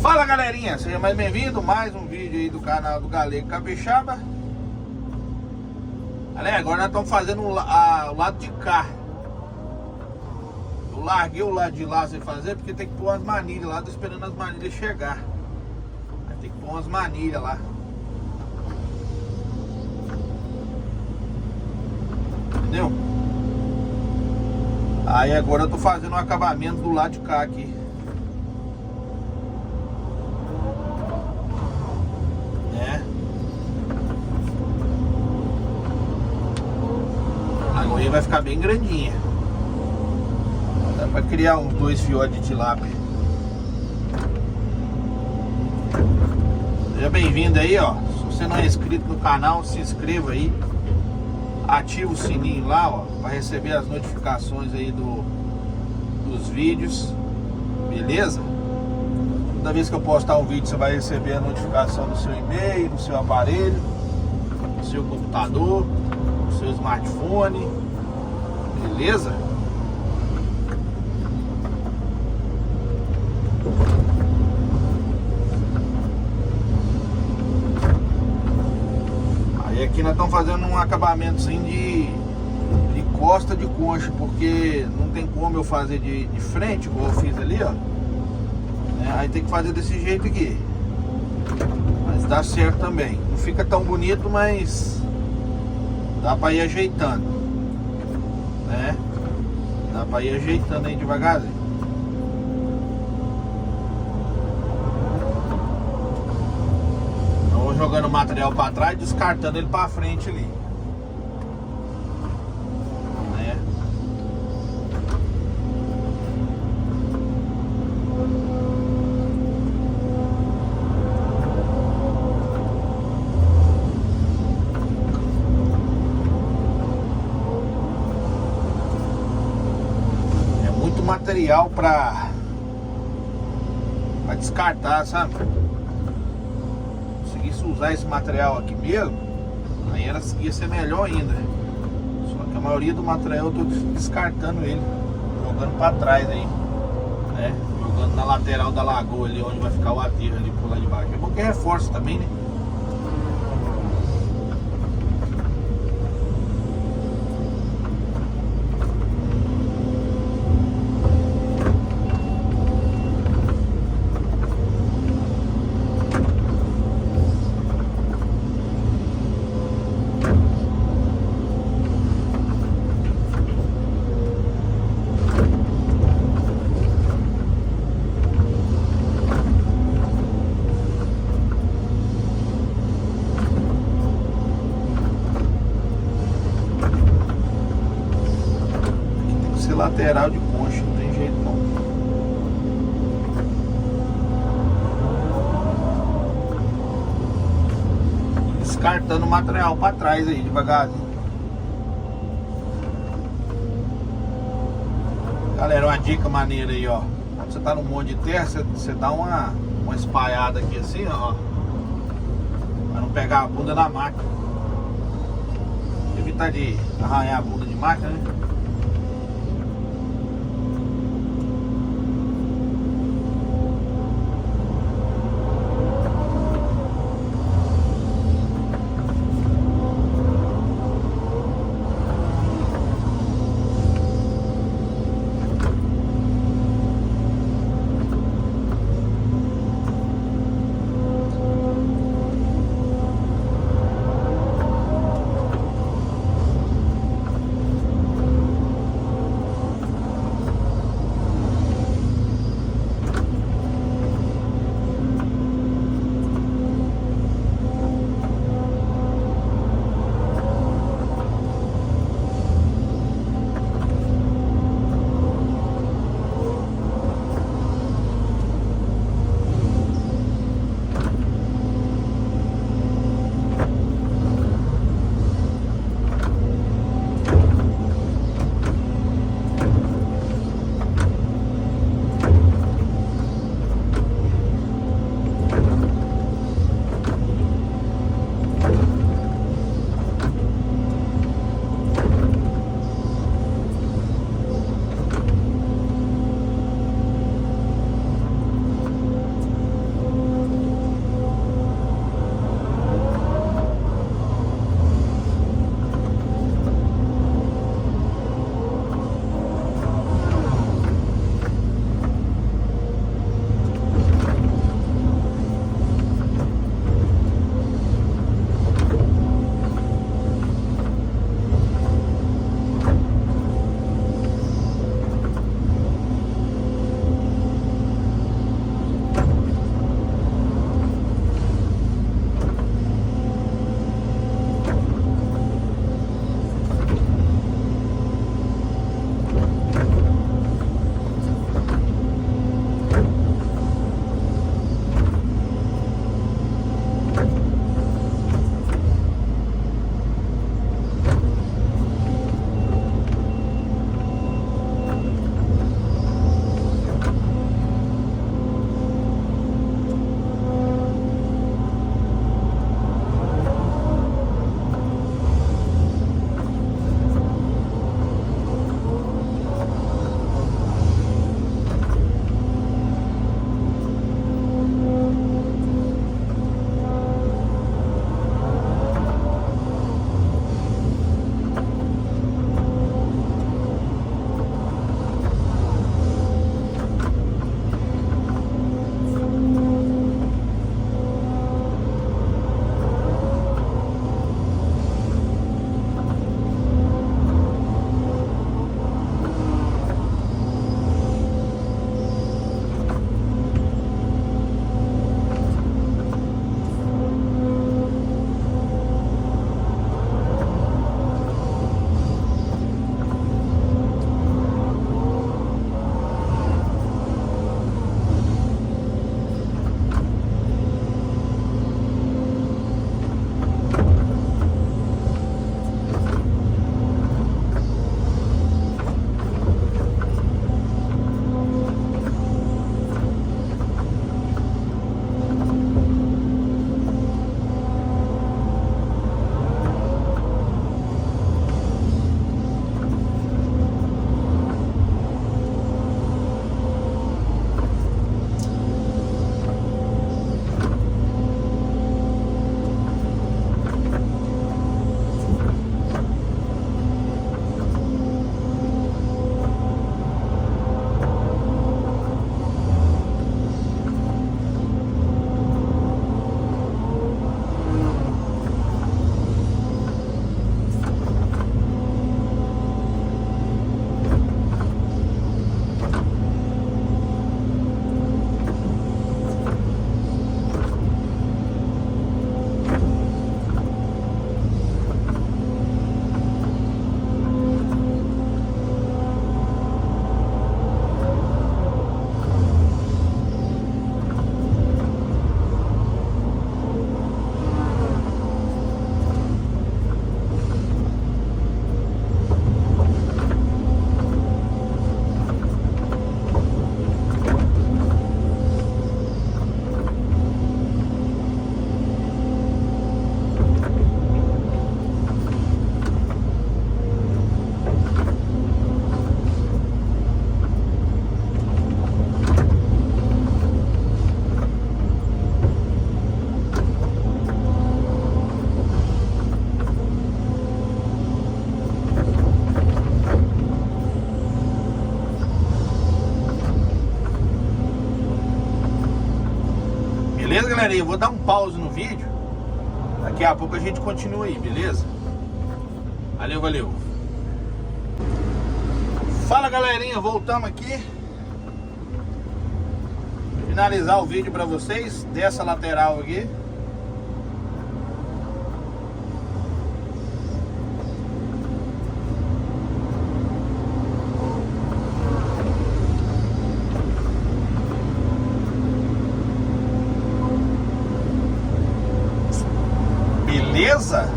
Fala galerinha, seja mais bem-vindo, mais um vídeo aí do canal do Galego Capixaba. Galera, agora nós estamos fazendo o lado de cá. Eu larguei o lado de lá sem fazer porque tem que pôr umas manilhas lá, tô esperando as manilhas chegar. Tem que pôr umas manilhas lá. Entendeu? Aí agora eu tô fazendo o acabamento do lado de cá aqui. A goia vai ficar bem grandinha. Dá pra criar uns 2 filhotes de tilápia. Seja bem-vindo aí, ó. Se você não é inscrito no canal, se inscreva aí. Ativa o sininho lá, ó, para receber as notificações aí dos vídeos. Beleza? Toda vez que eu postar um vídeo, você vai receber a notificação no seu e-mail, no seu aparelho, no seu computador, no seu smartphone. Beleza? Aí aqui nós estamos fazendo um acabamento assim de costa de concha, porque não tem como eu fazer de frente, como eu fiz ali, ó. Aí tem que fazer desse jeito aqui. Mas dá certo também. Não fica tão bonito, mas dá pra ir ajeitando, né? Dá pra ir ajeitando aí devagarzinho. Então vou jogando o material pra trás, descartando ele pra frente ali, né? Material pra descartar, sabe? Conseguisse usar esse material aqui mesmo, aí ia ser melhor ainda. Só que a maioria do material eu tô descartando ele, jogando pra trás aí, né? Jogando na lateral da lagoa ali, onde vai ficar o aterro ali por lá de baixo. É bom que reforça também, né? Lateral de concha, não tem jeito não. Descartando o material para trás aí, devagarzinho. Galera, uma dica maneira aí, ó. Quando você tá num monte de terra, você dá uma espalhada aqui assim, ó, para não pegar a bunda da máquina. Evitar de arranhar a bunda de máquina, né? Beleza, galerinha? Eu vou dar um pause no vídeo. Daqui a pouco a gente continua aí, beleza? Valeu, valeu. Fala, galerinha, voltamos aqui. Finalizar o vídeo pra vocês dessa lateral aqui. Beleza?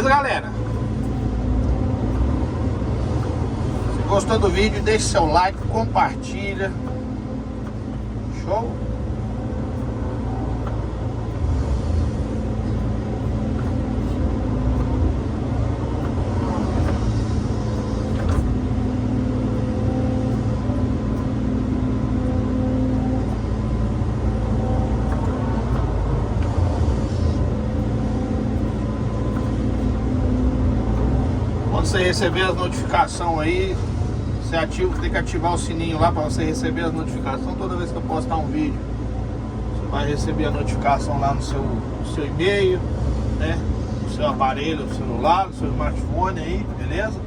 Beleza, galera? Se gostou do vídeo, deixe seu like, compartilha. Show? Quando você receber as notificações aí, você ativa, tem que ativar o sininho lá para você receber as notificações. Toda vez que eu postar um vídeo, você vai receber a notificação lá no seu e-mail, né? No seu aparelho, no celular, no seu smartphone aí, beleza?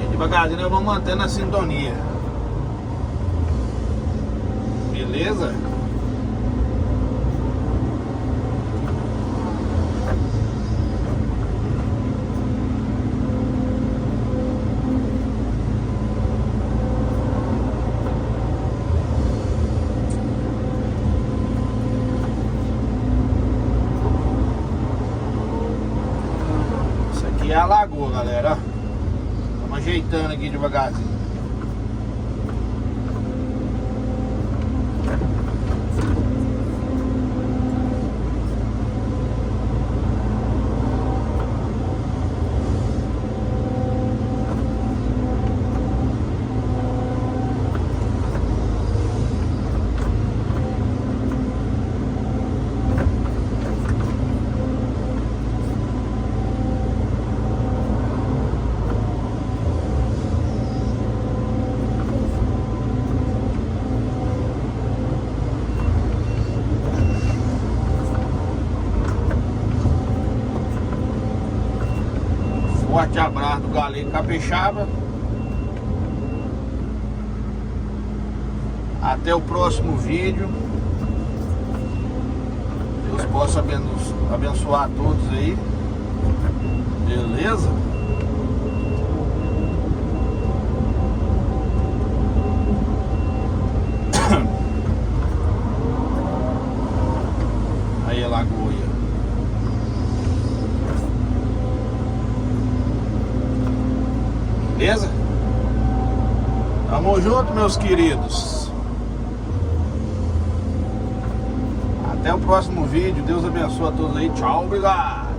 E devagarzinho nós vamos mantendo a sintonia. Beleza? Aqui é a lagoa, galera. Estamos ajeitando aqui devagarzinho. Forte abraço do Galego Capixaba. Até o próximo vídeo. Deus possa abençoar a todos aí. Beleza? Aí a lagoa. Beleza? Tamo junto, meus queridos. Até o próximo vídeo. Deus abençoe a todos aí. Tchau, obrigado.